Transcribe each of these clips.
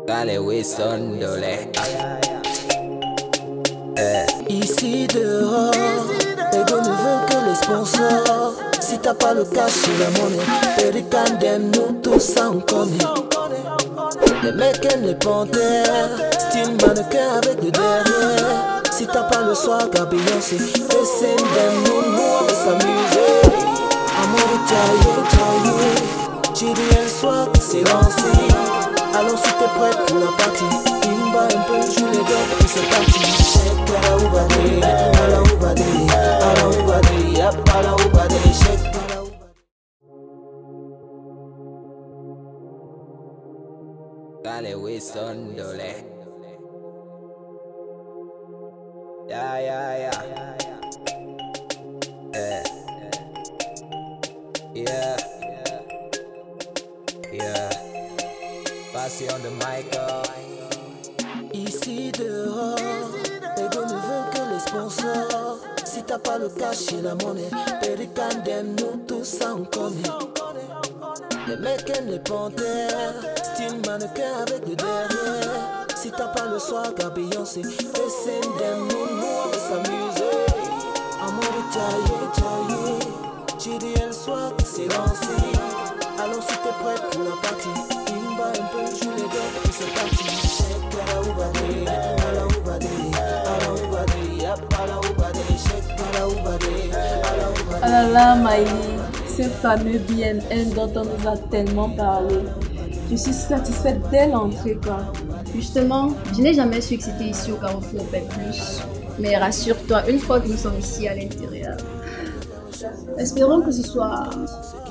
Dale Wilson Dolé. Ici dehors, Ego ne veut que les sponsors. Si t'as pas le cash, c'est la monnaie. Pelican d'aime, nous tous ça on connaît. Les mecs aiment les panthères, style mannequin avec le derrière. Si t'as pas le soir, Beyoncé, SM d'aime, nous on va s'amuser. Amour taillé, j'ai dit un soir que c'est lancé. Alors si t'es prête pour la partie, Imba un peu, joue les gars, et c'est parti. Shake à la oubadé, à la oubadé, à la oubadé, à la oubadé, shake à la oubadé. Dale Wilson Dolé. Yeah, yeah, yeah. Yeah. Yeah. Passion de Michael. Ici dehors, Ego ne veut que les sponsors. Si t'as pas le cash, c'est la monnaie. Pelican d'aime, nous tous ça on connaît. Les mecs aiment les panthères, style mannequin avec le derrière. Si t'as pas le soir, Beyoncé, SM d'aime, nous on va s'amuser. Amour taillé, j'ai dit le soir que c'est lancé. Alors si t'es prête pour la partie, Imba un peu, joue les gars, et c'est parti. Shake à la oubadé, à la oubadé, à la oubadé, à la oubadé, shake à la oubadé, à la oubadé. Ah là là, Maïli, ce fameux BNN dont on nous a tellement parlé. Je suis satisfaite dès l'entrée, quoi. Justement, je n'ai jamais su que c'était ici au Carrefour Opel+. Mais rassure-toi, une fois que nous sommes ici à l'intérieur, espérons que ce soit...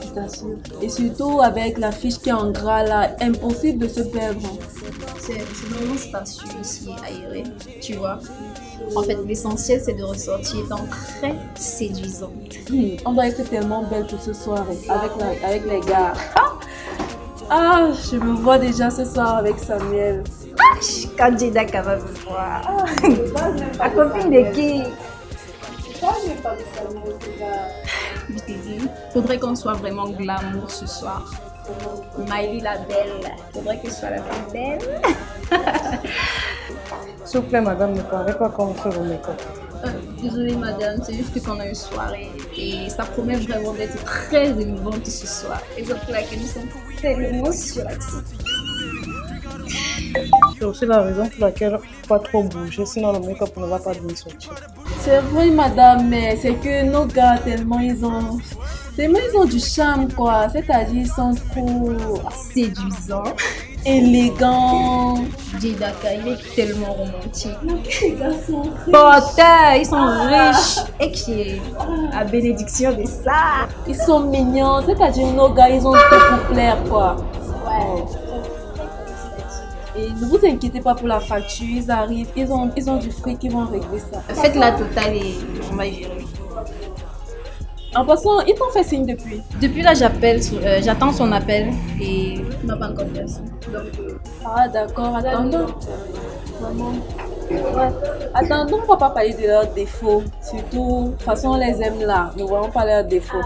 Je t'assure. Et surtout avec la fiche qui est en gras là, impossible de se perdre. C'est vraiment spacieux ici, aéré, tu vois. En fait, l'essentiel c'est de ressortir étant très séduisante. On doit être tellement belle pour ce soir avec les gars. Ah, je me vois déjà ce soir avec Samuel. Quand Jedaka va me voir. La copine de qui? Je t'ai dit, faudrait qu'on soit vraiment glamour ce soir. Maïli la belle, faudrait que ce soit la plus belle. S'il vous plaît, madame, ne parlez pas comme ça vos make-up. Désolée, madame, c'est juste qu'on a une soirée et ça promet vraiment d'être très émouvante ce soir. Et c'est pour laquelle nous sommes tellement surexcités. C'est aussi la raison pour laquelle il ne faut pas trop bouger, sinon le make-up ne va pas bien sortir. C'est vrai, madame, mais c'est que nos gars, tellement ils ont du charme, quoi. C'est-à-dire, ils sont trop Séduisant. élégants. Jedaka, il est tellement romantique. Les gars sont Porteurs, ils sont riches. Et qui est à bénédiction de ça. Ils sont mignons. C'est-à-dire, nos gars, ils ont tout pour plaire, quoi. Ouais. Et ne vous inquiétez pas pour la facture, ils arrivent, ils ont du fric, ils vont régler ça. Faites la totale et on va gérer. En passant, ils t'ont fait signe depuis. Depuis là, j'attends son appel et il m'a pas encore fait ça. Ah d'accord, attendons. Maman. Ouais. Attendons, on va pas parler de leurs défauts. Surtout, de toute façon, on les aime là. Ne voyons pas leurs défauts.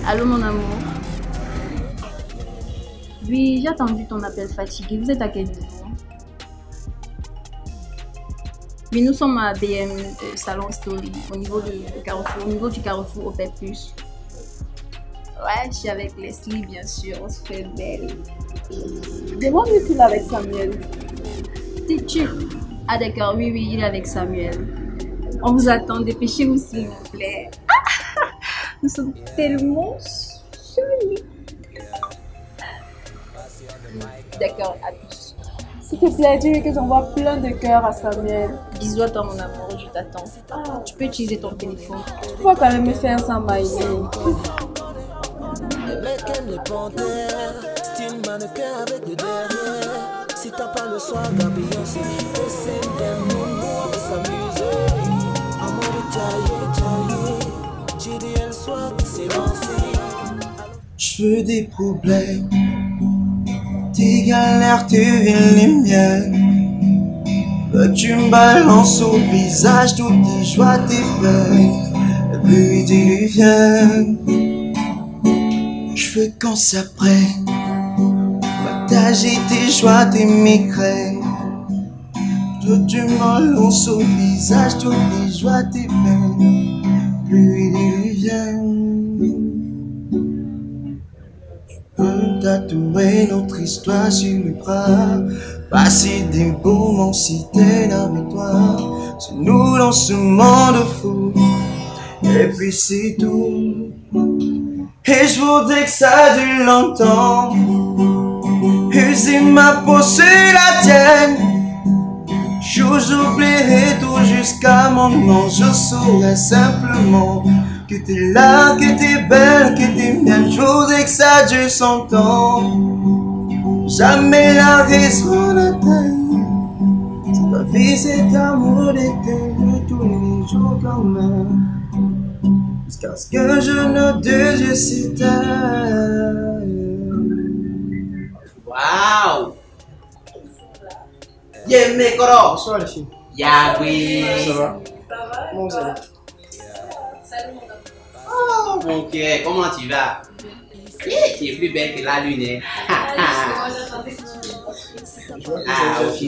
Allô mon amour. Oui, j'ai attendu ton appel fatigué. Vous êtes à quel niveau? Oui, nous sommes à BM Salon Story, au niveau du Carrefour Opel+. Ouais, je suis avec Leslie, bien sûr, on se fait belle. Demande-lui s'il est avec Samuel. T'es-tu? Ah d'accord, oui, il est avec Samuel. On vous attend, dépêchez-vous s'il vous plaît. Nous sommes tellement jolis. D'accord, à tous. S'il te plaît, dis-lui que j'envoie plein de cœurs à Samuel. Bisous à toi mon amour, je t'attends. Tu peux utiliser ton téléphone. Tu vas quand même me faire ça, Maïli. Les mecs aiment les panthères, style mannequin avec le derrière. Si t'as pas le soir, Beyoncé, SM d'aime, nous on va s'amuser. Amour taillé, j'ai dit le soir que c'est lancé. Je veux des problèmes, tes galères, tu viens les miennes. Veux que tu me balances au visage toutes tes joies, tes peines, la pluie diluvienne. Je veux qu'on s'apprenne, partager tes joies, tes migraines. Veux que tu me balances au visage toutes tes joies, tes peines, la pluie diluvienne. Je peux tatouer notre histoire sur le bras, passer des beaux moments si t'es avec toi. C'est nous dans ce monde fou, et puis c'est tout. Et je voudrais que ça dure longtemps, user ma peau sur la tienne. J'oublierai tout jusqu'à mon nom, je saurai simplement que t'es là, que t'es belle, que t'es mienne. Je voudrais que ça dure son temps, jamais la raison n'atteint. C'est ma vie, cet amour d'éternel tous les jours quand même, jusqu'à ce que je ne deux s'éteigne. Waouh! Yeah, Mekoro! Bonsoir les filles. Yahweh! Ça va? Comment vous allez? Oh, mon cœur, comment tu vas? Yeah, tu es plus belle que la lune. Ah, ok.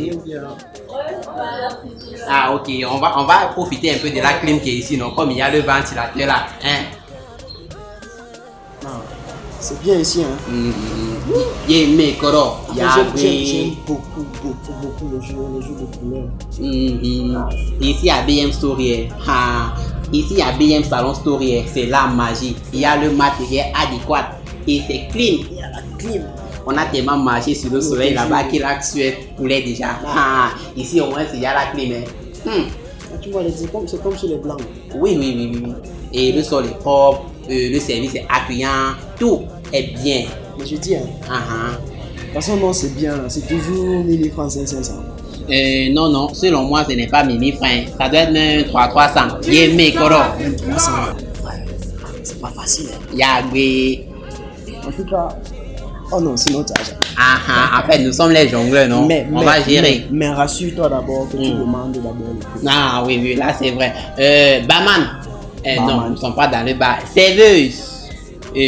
Ah, ok. On va profiter un peu de la clim qui est ici, non? Comme il y a le ventilateur là. Hein? C'est bien ici, hein? Yeah, Mekoro! Yahweh! J'aime beaucoup les jeux de couleurs. Ici à BM Story, ici à BM Salon Story, c'est la magie. Il y a le matériel adéquat et c'est clean. Il y a la clim. On a tellement marché sur le soleil là-bas qu'il a sué poulet déjà. Ici au moins il y a la clim. Tu vois, c'est comme chez les blancs. Oui. Et le sol est propre, le service est accueillant, tout est bien. Mais je dis, hein. De toute façon, non, c'est bien, c'est toujours 1000 francs 500. Non, selon moi, ce n'est pas 1000 francs. Ça doit être même 300. Yeah, Mekoro. 300. C'est pas facile. Yahweh. En tout cas, oh non, sinon tu En fait, nous sommes les jongleurs, non? On va gérer. Mais rassure-toi d'abord que tu demandes d'abord le prix. Ah oui, là c'est vrai. Barman. Non, nous ne sommes pas dans le bar. Serveuse.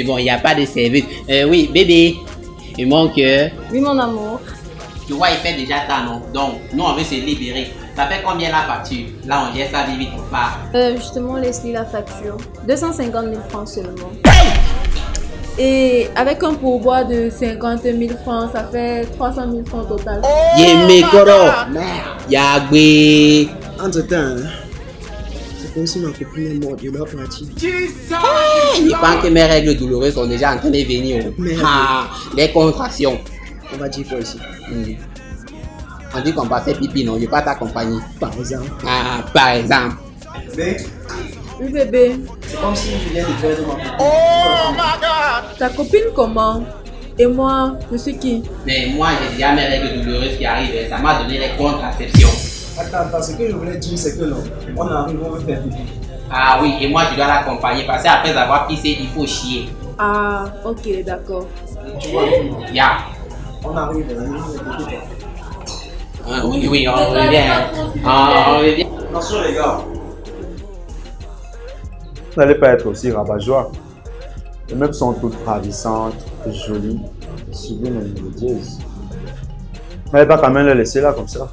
Bon, il n'y a pas de serveuse. Oui, bébé. Il manque. Oui, mon amour. Tu vois, il fait déjà ça, non? Donc, nous, on veut se libérer. Ça fait combien la facture? Là, on gère ça vite, on part. Justement, laisse-lui la facture. 250 000 francs seulement. Et avec un pourboire de 50 000 francs, ça fait 300 000 francs total. Mekoro. Yahweh. Entre-temps, hein, c'est comme si ma copine est morte, je dois partir. Il pense que mes règles douloureuses sont déjà en train de venir. Les contractions. On va dire quoi ici? On dit qu'on va faire pipi, non? Je ne vais pas t'accompagner. Par exemple. Par exemple. Mais Oui, bébé. c'est comme si je viens de perdre ma copine. Ta copine comment? Et moi, je suis qui? Mais moi, j'ai déjà mes règles douloureuses qui arrivent. Ça m'a donné les contraceptions. Attends, ce que je voulais dire, c'est que non, on arrive, on veut faire pipi. Ah oui, et moi, je dois l'accompagner parce qu'après avoir pissé, il faut chier. Ah, ok, d'accord. Tu vois, Ya. on arrive, on pipi. Oui, on revient. On revient. Attention les gars. Vous n'allez pas être aussi rabat-joie. Les meubles sont toutes ravissantes, jolies, sublimes et mélodieuses. Vous n'allez pas quand même les laisser là comme ça.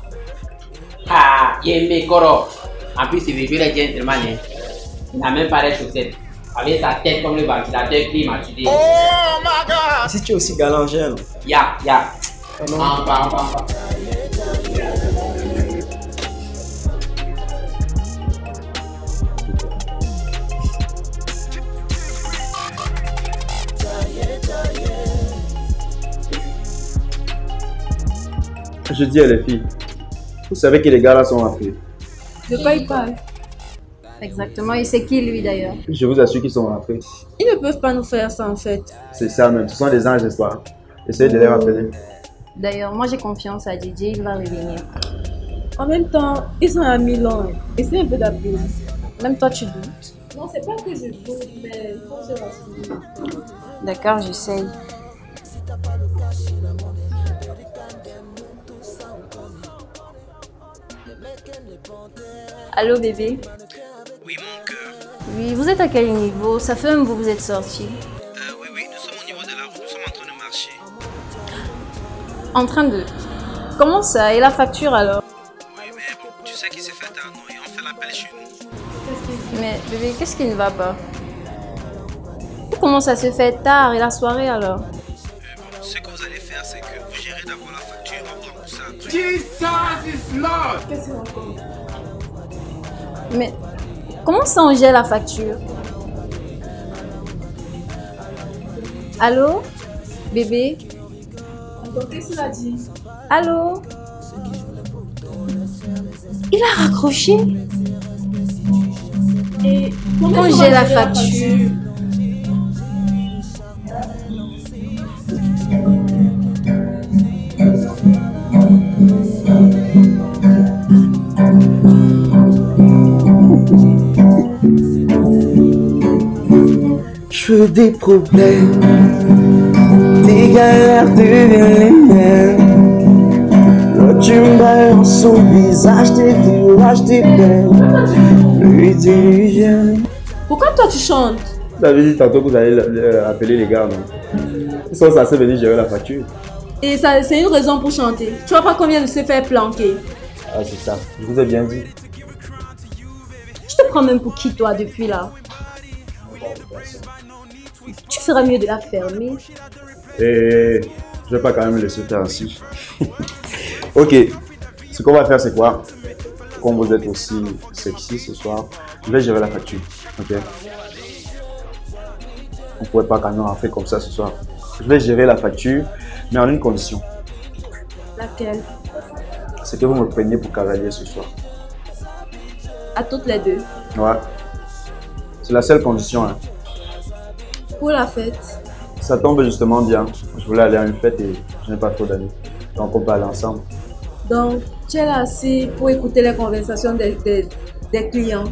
Mekoro. En plus, il veut les gentleman. Il n'a même pas les chaussettes. Avec sa tête comme le ventilateur climatisé. Si tu es aussi galant, j'aime. Ya. Non. On va. Je dis à les filles, vous savez que les gars là sont rentrés. De quoi il parle? Exactement, et c'est qui lui d'ailleurs? Je vous assure qu'ils sont rentrés. Ils ne peuvent pas nous faire ça en fait. C'est ça même, ce sont des anges, n'est-ce pas? Essayez de les rappeler. D'ailleurs, moi j'ai confiance à DJ, il va revenir. En même temps, ils sont à Milan. Essaye un peu d'appeler. Même toi tu doutes. Non, c'est pas que je doute, mais il faut se rassurer. D'accord, j'essaye. Allô bébé? Oui, mon cœur. Oui, vous êtes à quel niveau? Ça fait un bout que vous êtes sorti. Oui, nous sommes au niveau de la route, nous sommes en train de marcher. En train de... Comment ça? Et la facture alors? Oui, mais bon, tu sais qu'il s'est fait tard, non? Et on fait l'appel chez nous. Mais bébé, qu'est-ce qui ne va pas? Comment ça se fait tard et la soirée alors? Bon, ce que vous allez faire, c'est que vous gérez d'abord la facture, on va rembourser après. Qu'est-ce qu'on raconte? Mais comment ça on gère la facture? Allô? Bébé? Donc, qu'est-ce qu'il a dit? Allô? Il a raccroché? Et Comment on j'ai va la gérer facture? Je veux des problèmes, des galères deviennent les miennes. Là tu me balances son visage, tes villages, tes peines. Lui tu viens. Pourquoi toi tu chantes? Vous avez dit tantôt que vous allez appeler les gars, non? Ils sont censés venir gérer la facture. Et ça, c'est une raison pour chanter. Tu vois pas combien de se faire planquer? Ah, c'est ça. Je vous ai bien dit. Je te prends même pour qui toi depuis là? Tu ferais mieux de la fermer. Et je vais pas quand même laisser faire ainsi. Ok. Ce qu'on va faire, c'est quoi? Comme vous êtes aussi sexy ce soir, je vais gérer la facture. Ok? On pourrait pas quand même en faire comme ça ce soir. Je vais gérer la facture, mais en une condition. Laquelle? C'est que vous me preniez pour cavalier ce soir. À toutes les deux. Ouais. C'est la seule condition. Hein. Pour la fête. Ça tombe justement bien. Je voulais aller à une fête et je n'ai pas trop d'amis. Donc on peut aller ensemble. Donc, tu es là assis pour écouter les conversations des clients.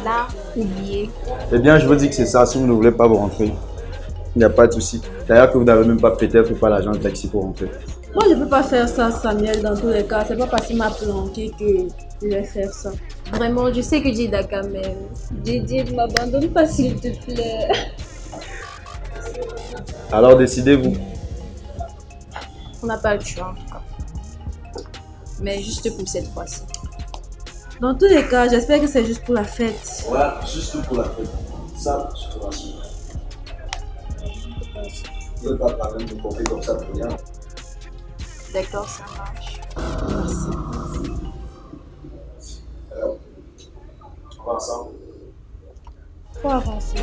Là, oubliez. Eh bien, je vous dis que c'est ça. Si vous ne voulez pas vous rentrer, il n'y a pas de souci. D'ailleurs, que vous n'avez même pas peut-être pas l'argent de taxi pour rentrer. Moi, je ne peux pas faire ça, Samuel, dans tous les cas. C'est pas parce qu'il m'a planqué que je vais faire ça. Vraiment, je sais que Dida quand même. Didi, ne m'abandonne pas s'il te plaît. Alors, décidez-vous. On n'a pas le choix en tout cas. Mais juste pour cette fois-ci. Dans tous les cas, j'espère que c'est juste pour la fête. Ouais, juste pour la fête. Ça, je te rassure. Je ne veux pas parler de compter comme ça pour rien. D'accord, ça marche. Merci. Alors, on va ensemble. Faut avancer.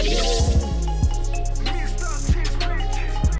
Yeah.